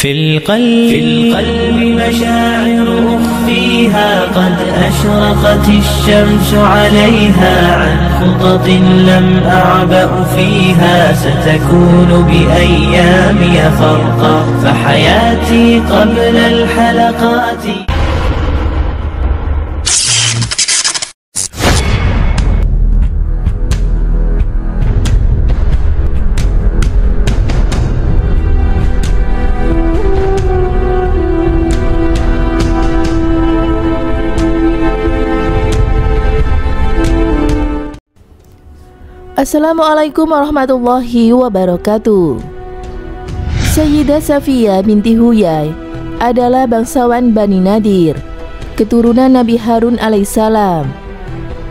في القلب مشاعر أخفيها قد أشرقت الشمس عليها عن خطط لم أعبأ فيها ستكون بأيامي خرقا فحياتي قبل الحلقات. Assalamualaikum warahmatullahi wabarakatuh. Sayyidah Safiyah binti Huyai adalah bangsawan Bani Nadir, keturunan Nabi Harun alaihissalam.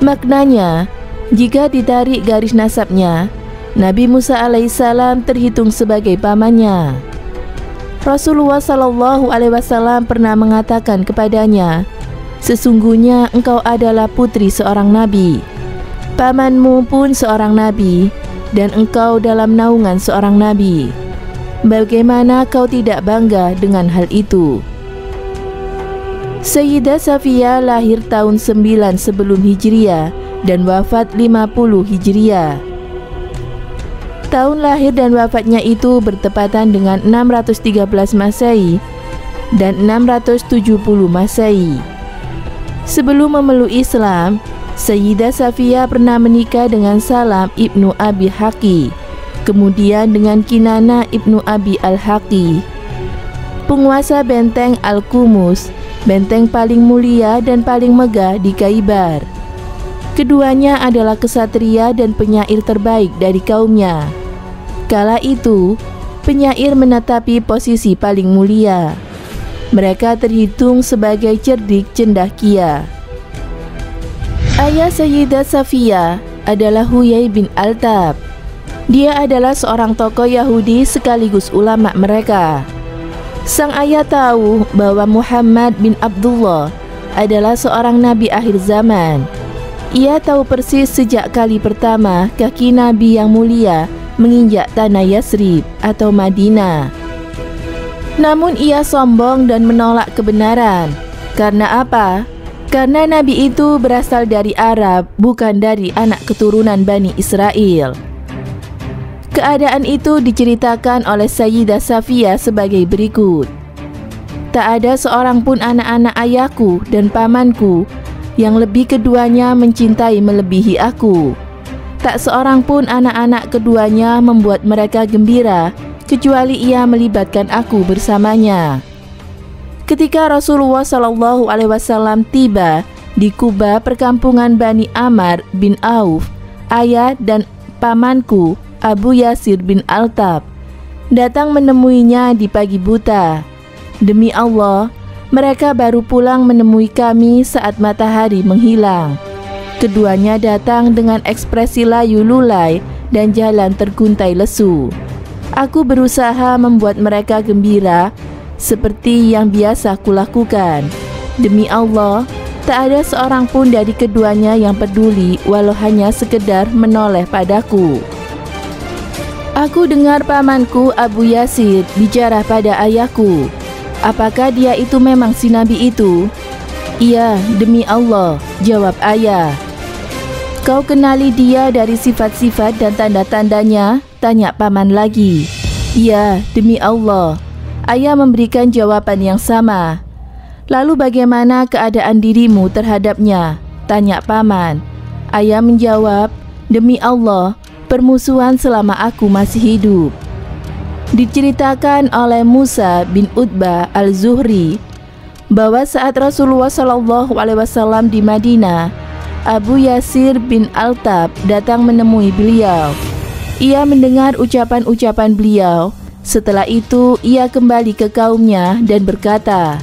Maknanya, jika ditarik garis nasabnya, Nabi Musa alaihissalam terhitung sebagai pamannya. Rasulullah SAW pernah mengatakan kepadanya, "Sesungguhnya engkau adalah putri seorang nabi. Pamanmu pun seorang nabi, dan engkau dalam naungan seorang nabi. Bagaimana kau tidak bangga dengan hal itu?" Sayyidah Safiyah lahir tahun 9 sebelum Hijriah dan wafat 50 Hijriah. Tahun lahir dan wafatnya itu bertepatan dengan 613 Masehi dan 670 Masehi. Sebelum memeluk Islam, Sayyidah Safiyah pernah menikah dengan Salam ibnu Abi Haqi, kemudian dengan Kinana ibnu Abi Al-Haqi, penguasa benteng Al-Qumus, benteng paling mulia dan paling megah di Khaybar. Keduanya adalah kesatria dan penyair terbaik dari kaumnya. Kala itu, penyair menetapi posisi paling mulia. Mereka terhitung sebagai cerdik cendekia. Ayah Sayyidah Safiyah adalah Huyai bin Altab. Dia adalah seorang tokoh Yahudi sekaligus ulama mereka. Sang ayah tahu bahwa Muhammad bin Abdullah adalah seorang nabi akhir zaman. Ia tahu persis sejak kali pertama kaki Nabi yang mulia menginjak tanah Yasrib atau Madinah. Namun ia sombong dan menolak kebenaran. Karena apa? Karena Nabi itu berasal dari Arab, bukan dari anak keturunan Bani Israel. Keadaan itu diceritakan oleh Sayyidah Safiyah sebagai berikut. Tak ada seorang pun anak-anak ayahku dan pamanku yang lebih keduanya mencintai melebihi aku. Tak seorang pun anak-anak keduanya membuat mereka gembira, kecuali ia melibatkan aku bersamanya. Ketika Rasulullah SAW tiba di Kuba, perkampungan Bani Amr bin Auf, ayah dan pamanku Abu Yasir bin Altab datang menemuinya di pagi buta. Demi Allah, mereka baru pulang menemui kami saat matahari menghilang. Keduanya datang dengan ekspresi layu lulai dan jalan terguntai lesu. Aku berusaha membuat mereka gembira seperti yang biasa kulakukan. Demi Allah, tak ada seorang pun dari keduanya yang peduli walau hanya sekedar menoleh padaku. Aku dengar pamanku Abu Yasir bicara pada ayahku. Apakah dia itu memang si Nabi itu? Iya, demi Allah, jawab ayah. Kau kenali dia dari sifat-sifat dan tanda-tandanya? Tanya paman lagi. Iya, demi Allah. Ayah memberikan jawaban yang sama. Lalu bagaimana keadaan dirimu terhadapnya? Tanya paman. Ayah menjawab, demi Allah, permusuhan selama aku masih hidup. Diceritakan oleh Musa bin Utbah al-Zuhri bahwa saat Rasulullah SAW di Madinah, Abu Yasir bin Altab datang menemui beliau. Ia mendengar ucapan-ucapan beliau. Setelah itu ia kembali ke kaumnya dan berkata,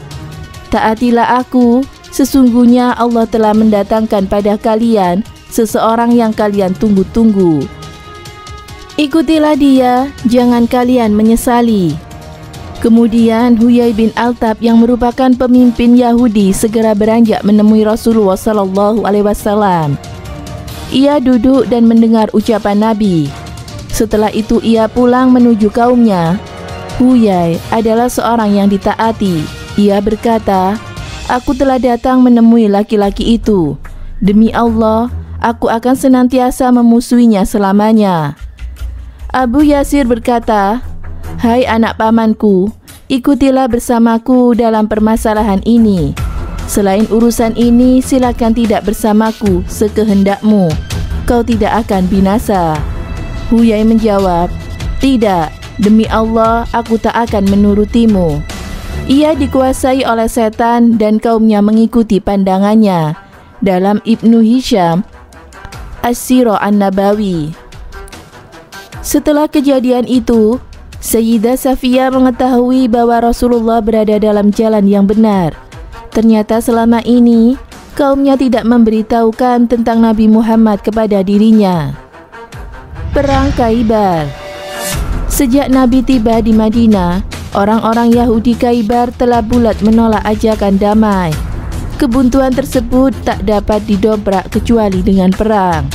"Taatilah aku, sesungguhnya Allah telah mendatangkan pada kalian seseorang yang kalian tunggu-tunggu. Ikutilah dia, jangan kalian menyesali." Kemudian Huyai bin Altab yang merupakan pemimpin Yahudi segera beranjak menemui Rasulullah SAW. Ia duduk dan mendengar ucapan Nabi. Setelah itu ia pulang menuju kaumnya. Huyai adalah seorang yang ditaati. Ia berkata, "Aku telah datang menemui laki-laki itu. Demi Allah, aku akan senantiasa memusuhinya selamanya." Abu Yasir berkata, "Hai anak pamanku, ikutilah bersamaku dalam permasalahan ini. Selain urusan ini, silakan tidak bersamaku sekehendakmu. Kau tidak akan binasa." Huyai menjawab, "Tidak, demi Allah, aku tak akan menurutimu." Ia dikuasai oleh setan dan kaumnya mengikuti pandangannya. Dalam Ibnu Hisham As-Sirah An-Nabawi. Setelah kejadian itu, Sayyidah Safiyah mengetahui bahwa Rasulullah berada dalam jalan yang benar. Ternyata selama ini kaumnya tidak memberitahukan tentang Nabi Muhammad kepada dirinya. Perang Khaibar. Sejak Nabi tiba di Madinah, orang-orang Yahudi Khaibar telah bulat menolak ajakan damai. Kebuntuan tersebut tak dapat didobrak kecuali dengan perang.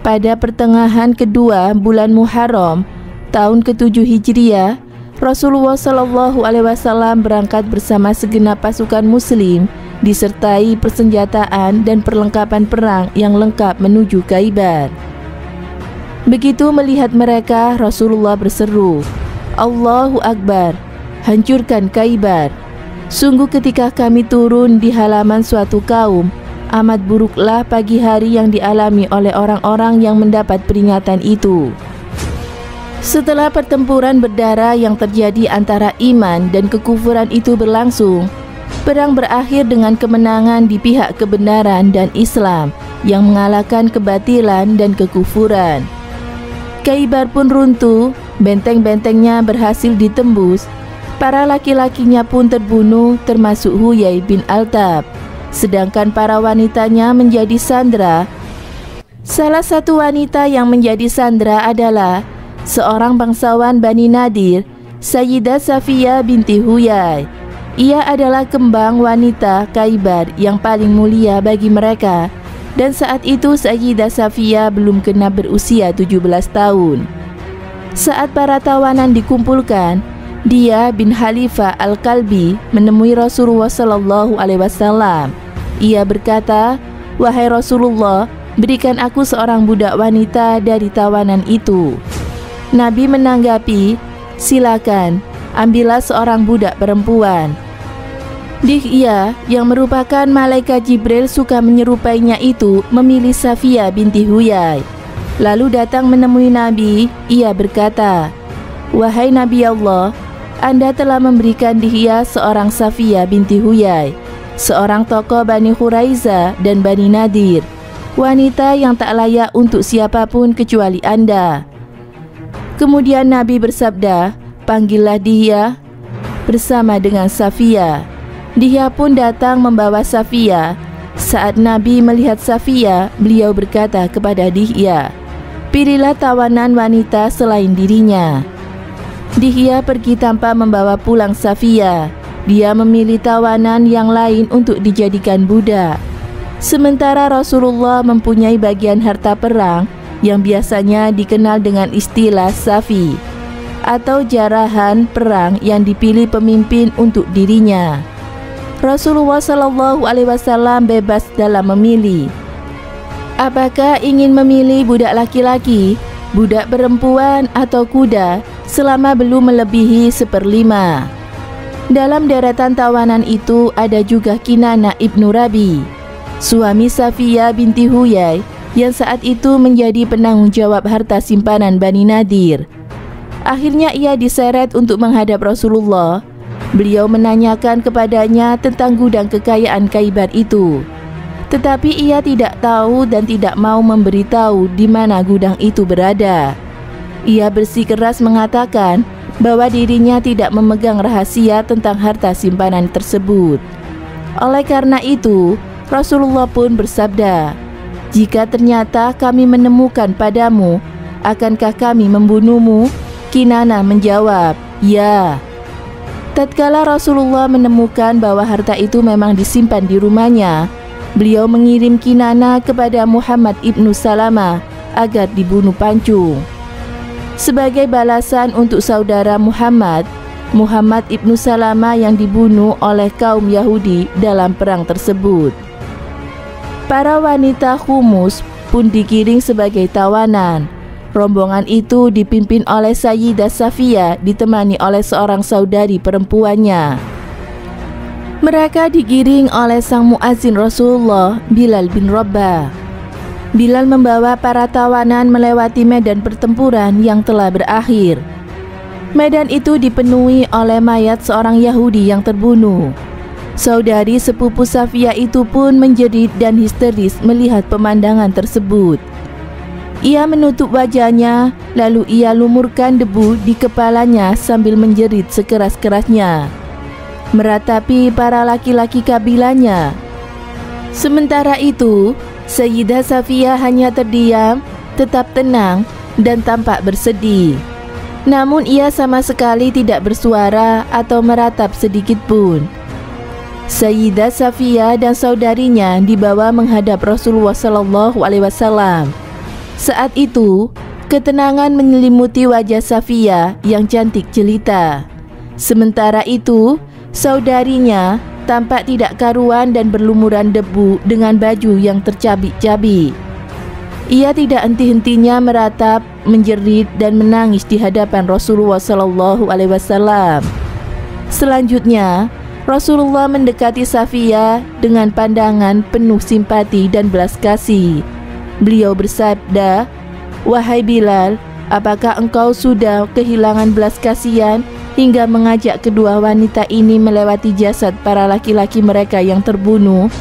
Pada pertengahan kedua bulan Muharram, tahun ke-7 Hijriah, Rasulullah SAW berangkat bersama segenap pasukan Muslim, disertai persenjataan dan perlengkapan perang yang lengkap menuju Khaibar. Begitu melihat mereka, Rasulullah berseru, "Allahu Akbar, hancurkan Khaibar. Sungguh ketika kami turun di halaman suatu kaum, amat buruklah pagi hari yang dialami oleh orang-orang yang mendapat peringatan itu." Setelah pertempuran berdarah yang terjadi antara iman dan kekufuran itu berlangsung, perang berakhir dengan kemenangan di pihak kebenaran dan Islam yang mengalahkan kebatilan dan kekufuran. Khaibar pun runtuh, benteng-bentengnya berhasil ditembus, para laki-lakinya pun terbunuh termasuk Huyai bin Akhtab, sedangkan para wanitanya menjadi sandera. Salah satu wanita yang menjadi sandera adalah seorang bangsawan Bani Nadir, Sayyidah Safiyah binti Huyai. Ia adalah kembang wanita Khaibar yang paling mulia bagi mereka, dan saat itu Sayyidah Safiyah belum genap berusia 17 tahun. Saat para tawanan dikumpulkan, dia bin Khalifah Al-Kalbi menemui Rasulullah SAW. Ia berkata, "Wahai Rasulullah, berikan aku seorang budak wanita dari tawanan itu." Nabi menanggapi, "Silakan, ambillah seorang budak perempuan." Dihya yang merupakan malaikat Jibril suka menyerupainya itu memilih Safiyah binti Huyai. Lalu datang menemui Nabi. Ia berkata, "Wahai Nabi Allah, Anda telah memberikan Dihya seorang Safiyah binti Huyai, seorang tokoh Bani Khuraiza dan Bani Nadir, wanita yang tak layak untuk siapapun kecuali Anda." Kemudian Nabi bersabda, "Panggillah Dihya bersama dengan Safiyah." Dihya pun datang membawa Safiyah. Saat Nabi melihat Safiyah, beliau berkata kepada Dihya, "Pilihlah tawanan wanita selain dirinya." Dihya pergi tanpa membawa pulang Safiyah. Dia memilih tawanan yang lain untuk dijadikan budak. Sementara Rasulullah mempunyai bagian harta perang yang biasanya dikenal dengan istilah safi, atau jarahan perang yang dipilih pemimpin untuk dirinya. Rasulullah SAW bebas dalam memilih. Apakah ingin memilih budak laki-laki, budak perempuan atau kuda selama belum melebihi 1/5? Dalam deretan tawanan itu ada juga Kinana ibnu Rabi, suami Safiyah binti Huyai yang saat itu menjadi penanggung jawab harta simpanan Bani Nadir. Akhirnya ia diseret untuk menghadap Rasulullah. Beliau menanyakan kepadanya tentang gudang kekayaan Khaibar itu, tetapi ia tidak tahu dan tidak mau memberitahu di mana gudang itu berada. Ia bersikeras mengatakan bahwa dirinya tidak memegang rahasia tentang harta simpanan tersebut. Oleh karena itu, Rasulullah pun bersabda, "Jika ternyata kami menemukan padamu, akankah kami membunuhmu?" Kinana menjawab, "Ya." Tatkala Rasulullah menemukan bahwa harta itu memang disimpan di rumahnya, beliau mengirim Kinana kepada Muhammad ibnu Salamah agar dibunuh pancung. sebagai balasan untuk saudara Muhammad ibnu Salama yang dibunuh oleh kaum Yahudi dalam perang tersebut. Para wanita Humus pun digiring sebagai tawanan. Rombongan itu dipimpin oleh Sayyidah Safiyah ditemani oleh seorang saudari perempuannya. Mereka digiring oleh sang muazin Rasulullah, Bilal bin Rabah. Bilal membawa para tawanan melewati medan pertempuran yang telah berakhir. Medan itu dipenuhi oleh mayat seorang Yahudi yang terbunuh. Saudari sepupu Safiyah itu pun menjerit dan histeris melihat pemandangan tersebut. Ia menutup wajahnya, lalu ia lumurkan debu di kepalanya sambil menjerit sekeras-kerasnya, meratapi para laki-laki kabilanya. Sementara itu, Sayyidah Safiyah hanya terdiam, tetap tenang, dan tampak bersedih. Namun ia sama sekali tidak bersuara atau meratap sedikit pun. Sayyidah Safiyah dan saudarinya dibawa menghadap Rasulullah SAW. Saat itu, ketenangan menyelimuti wajah Safiyah yang cantik jelita. Sementara itu, saudarinya tampak tidak karuan dan berlumuran debu dengan baju yang tercabik-cabik. Ia tidak henti-hentinya meratap, menjerit dan menangis di hadapan Rasulullah SAW. Selanjutnya, Rasulullah mendekati Safiyah dengan pandangan penuh simpati dan belas kasih. Beliau bersabda, "Wahai Bilal, apakah engkau sudah kehilangan belas kasihan hingga mengajak kedua wanita ini melewati jasad para laki-laki mereka yang terbunuh?"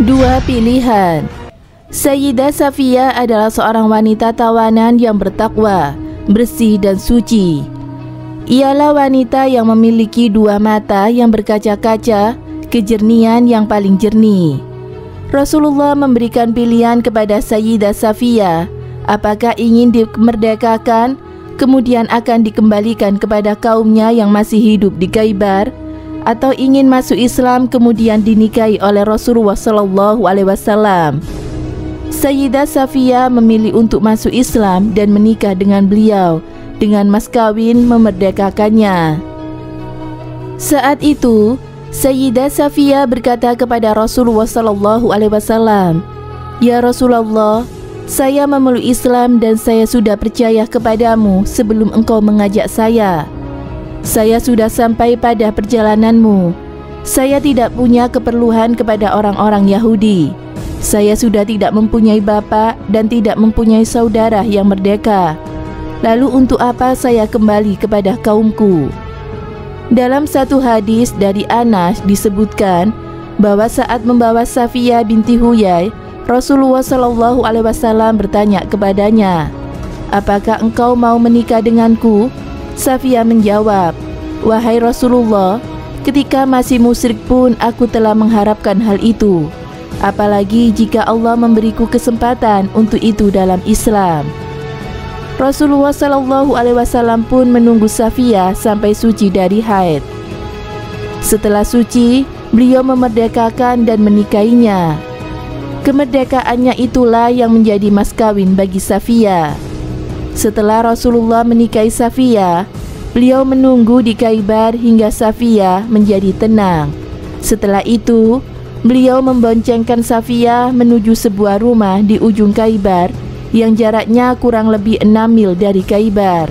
Dua pilihan. Sayyidah Safiyah adalah seorang wanita tawanan yang bertakwa, bersih dan suci. Ialah wanita yang memiliki dua mata yang berkaca-kaca, kejernihan yang paling jernih. Rasulullah memberikan pilihan kepada Sayyidah Safiyah, apakah ingin dimerdekakan, kemudian akan dikembalikan kepada kaumnya yang masih hidup di Khaybar, atau ingin masuk Islam kemudian dinikahi oleh Rasulullah SAW. Sayyidah Safiyah memilih untuk masuk Islam dan menikah dengan beliau, dengan mas kawin memerdekakannya. Saat itu, Sayyidah Safiyah berkata kepada Rasulullah SAW, "Ya Rasulullah, saya memeluk Islam dan saya sudah percaya kepadamu sebelum engkau mengajak saya. Saya sudah sampai pada perjalananmu. Saya tidak punya keperluan kepada orang-orang Yahudi. Saya sudah tidak mempunyai bapa dan tidak mempunyai saudara yang merdeka. Lalu untuk apa saya kembali kepada kaumku?" Dalam satu hadis dari Anas disebutkan bahwa saat membawa Safiyah binti Huyai, Rasulullah SAW bertanya kepadanya, "Apakah engkau mau menikah denganku?" Safiyah menjawab, "Wahai Rasulullah, ketika masih musyrik pun aku telah mengharapkan hal itu. Apalagi jika Allah memberiku kesempatan untuk itu dalam Islam." Rasulullah SAW pun menunggu Safiyah sampai suci dari haid. Setelah suci, beliau memerdekakan dan menikahinya. Kemerdekaannya itulah yang menjadi mas kawin bagi Safiyah. Setelah Rasulullah menikahi Safiyah, beliau menunggu di Khaybar hingga Safiyah menjadi tenang. Setelah itu, beliau memboncengkan Safiyah menuju sebuah rumah di ujung Khaybar yang jaraknya kurang lebih 6 mil dari Khaybar.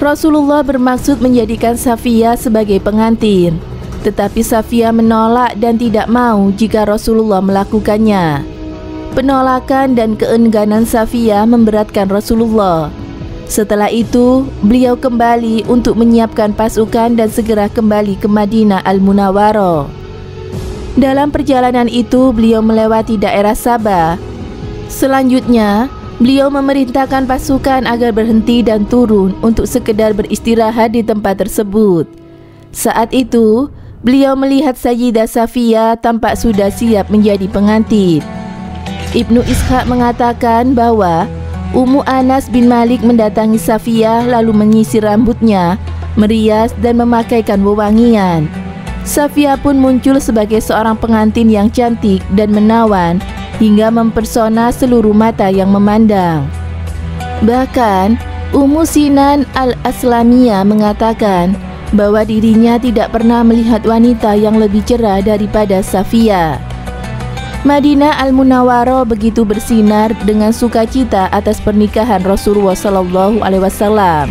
Rasulullah bermaksud menjadikan Safiyah sebagai pengantin, tetapi Safiyah menolak dan tidak mau jika Rasulullah melakukannya. Penolakan dan keengganan Safiyah memberatkan Rasulullah. Setelah itu, beliau kembali untuk menyiapkan pasukan dan segera kembali ke Madinah Al-Munawwarah. Dalam perjalanan itu, beliau melewati daerah Sabah. Selanjutnya, beliau memerintahkan pasukan agar berhenti dan turun untuk sekedar beristirahat di tempat tersebut. Saat itu, beliau melihat Sayyidah Safiyah tampak sudah siap menjadi pengantin. Ibnu Ishaq mengatakan bahwa Ummu Anas bin Malik mendatangi Safiyah lalu menyisir rambutnya, merias dan memakaikan wewangian. Safiyah pun muncul sebagai seorang pengantin yang cantik dan menawan hingga mempersona seluruh mata yang memandang. Bahkan, Ummu Sinan al-Aslamiyah mengatakan bahwa dirinya tidak pernah melihat wanita yang lebih cerah daripada Safiyah. Madinah Al-Munawwarah begitu bersinar dengan sukacita atas pernikahan Rasulullah SAW.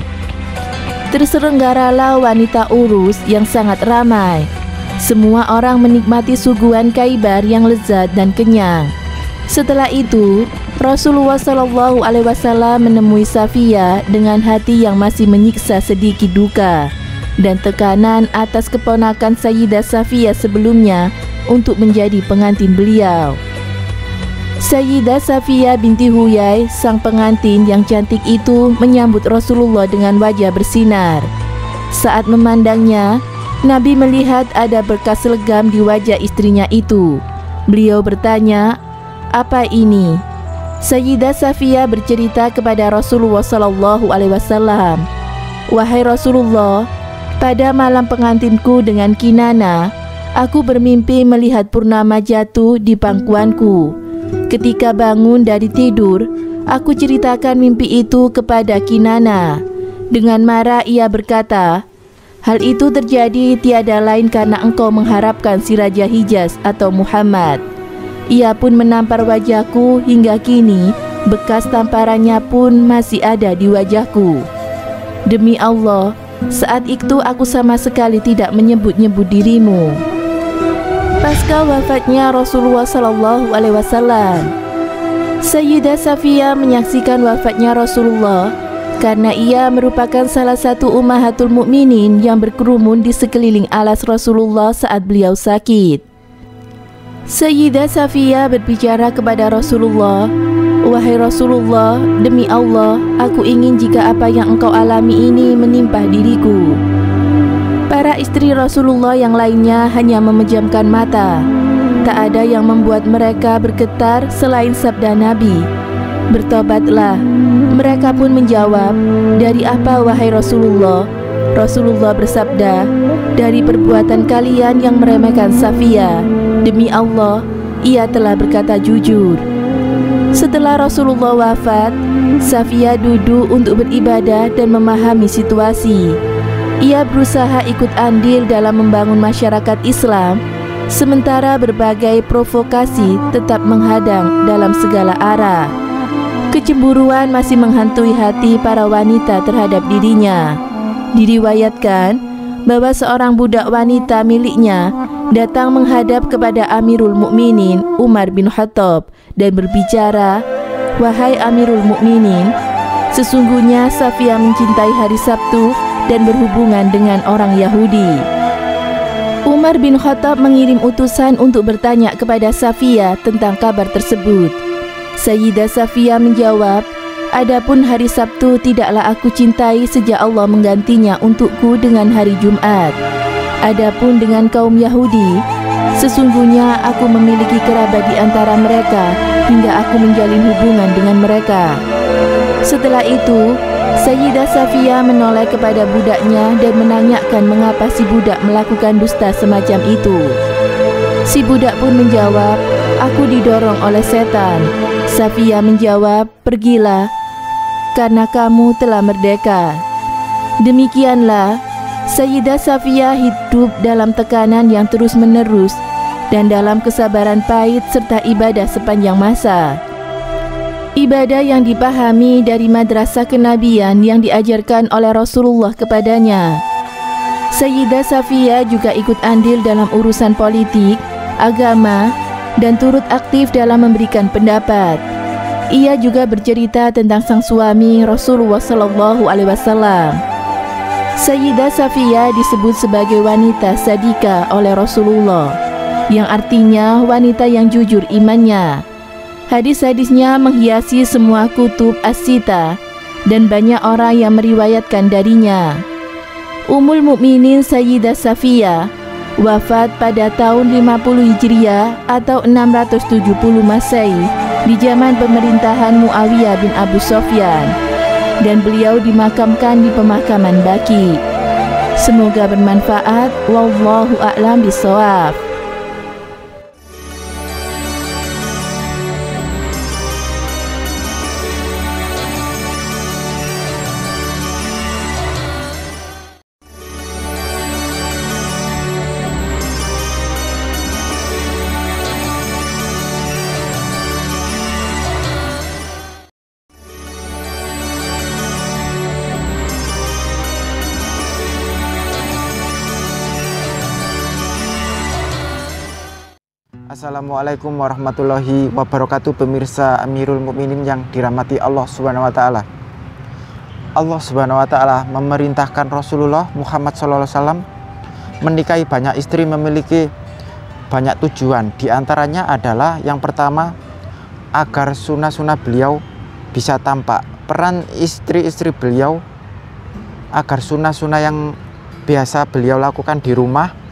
Terselenggaralah wanita urus yang sangat ramai. Semua orang menikmati suguhan kaibar yang lezat dan kenyang. Setelah itu, Rasulullah SAW menemui Safiyah dengan hati yang masih menyiksa sedikit duka dan tekanan atas keponakan Sayyidah Safiyah sebelumnya untuk menjadi pengantin beliau. Sayyidah Safiyah binti Huyai, sang pengantin yang cantik itu, menyambut Rasulullah dengan wajah bersinar. Saat memandangnya, Nabi melihat ada bekas legam di wajah istrinya itu. Beliau bertanya, "Apa ini?" Sayyidah Safiyah bercerita kepada Rasulullah SAW, "Wahai Rasulullah, pada malam pengantinku dengan Kinana, aku bermimpi melihat purnama jatuh di pangkuanku. Ketika bangun dari tidur, aku ceritakan mimpi itu kepada Kinana. Dengan marah ia berkata, 'Hal itu terjadi tiada lain karena engkau mengharapkan si Raja Hijaz atau Muhammad.' Ia pun menampar wajahku hingga kini, bekas tamparannya pun masih ada di wajahku. Demi Allah, saat itu aku sama sekali tidak menyebut-nyebut dirimu." Pasca wafatnya Rasulullah SAW, Sayyidah Safiyah menyaksikan wafatnya Rasulullah karena ia merupakan salah satu ummahatul mukminin yang berkerumun di sekeliling alas Rasulullah saat beliau sakit. Sayyidah Safiyah berbicara kepada Rasulullah, "Wahai Rasulullah, demi Allah, aku ingin jika apa yang engkau alami ini menimpa diriku." Para istri Rasulullah yang lainnya hanya memejamkan mata. Tak ada yang membuat mereka bergetar selain sabda Nabi, "Bertobatlah." Mereka pun menjawab, "Dari apa wahai Rasulullah?" Rasulullah bersabda, "Dari perbuatan kalian yang meremehkan Safiyah. Demi Allah, ia telah berkata jujur." Setelah Rasulullah wafat, Safiyah duduk untuk beribadah dan memahami situasi. Ia berusaha ikut andil dalam membangun masyarakat Islam, sementara berbagai provokasi tetap menghadang dalam segala arah. Kecemburuan masih menghantui hati para wanita terhadap dirinya. Diriwayatkan bahwa seorang budak wanita miliknya datang menghadap kepada Amirul Mukminin Umar bin Khattab dan berbicara, "Wahai Amirul Mukminin, sesungguhnya Safiyah mencintai hari Sabtu dan berhubungan dengan orang Yahudi." Umar bin Khattab mengirim utusan untuk bertanya kepada Safiyah tentang kabar tersebut. Sayyidah Safiyah menjawab, "Adapun hari Sabtu tidaklah aku cintai sejak Allah menggantinya untukku dengan hari Jumat. Adapun dengan kaum Yahudi, sesungguhnya aku memiliki kerabat di antara mereka hingga aku menjalin hubungan dengan mereka." Setelah itu, Sayyidah Safiyah menoleh kepada budaknya dan menanyakan mengapa si budak melakukan dusta semacam itu. Si budak pun menjawab, "Aku didorong oleh setan." Safiyah menjawab, "Pergilah, karena kamu telah merdeka." Demikianlah, Sayyidah Safiyah hidup dalam tekanan yang terus-menerus dan dalam kesabaran pahit serta ibadah sepanjang masa. Ibadah yang dipahami dari madrasah kenabian yang diajarkan oleh Rasulullah kepadanya. Sayyidah Safiyah juga ikut andil dalam urusan politik, agama, dan turut aktif dalam memberikan pendapat. Ia juga bercerita tentang sang suami Rasulullah SAW. Sayyidah Safiyah disebut sebagai wanita sadika oleh Rasulullah, yang artinya wanita yang jujur imannya. Hadis-hadisnya menghiasi semua kutub as-sita dan banyak orang yang meriwayatkan darinya. Ummul Mukminin Sayyidah Safiyah wafat pada tahun 50 Hijriah atau 670 Masehi di zaman pemerintahan Muawiyah bin Abu Sufyan, dan beliau dimakamkan di pemakaman Baqi. Semoga bermanfaat. Wallahu a'lam bishawab. Assalamualaikum warahmatullahi wabarakatuh, pemirsa Amirul Mukminin yang dirahmati Allah Subhanahu wa taala. Allah Subhanahu wa taala memerintahkan Rasulullah Muhammad SAW menikahi banyak istri, memiliki banyak tujuan. Di antaranya adalah yang pertama, agar sunnah-sunnah beliau bisa tampak. Peran istri-istri beliau agar sunnah-sunnah yang biasa beliau lakukan di rumah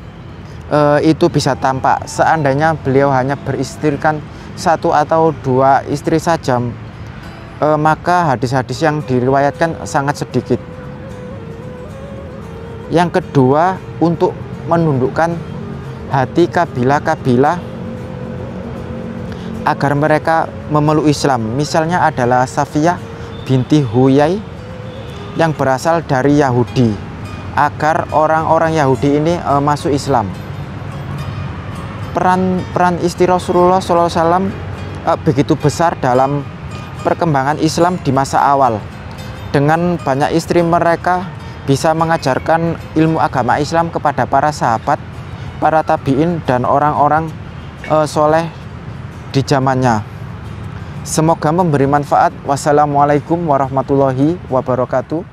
itu bisa tampak. Seandainya beliau hanya beristrikan 1 atau 2 istri saja, maka hadis-hadis yang diriwayatkan sangat sedikit. Yang kedua, untuk menundukkan hati kabilah-kabilah agar mereka memeluk Islam. Misalnya adalah Safiyah binti Huyai yang berasal dari Yahudi, agar orang-orang Yahudi ini masuk Islam. Peran istri Rasulullah SAW begitu besar dalam perkembangan Islam di masa awal. Dengan banyak istri mereka bisa mengajarkan ilmu agama Islam kepada para sahabat, para tabi'in, dan orang-orang soleh di zamannya. Semoga memberi manfaat. Wassalamualaikum warahmatullahi wabarakatuh.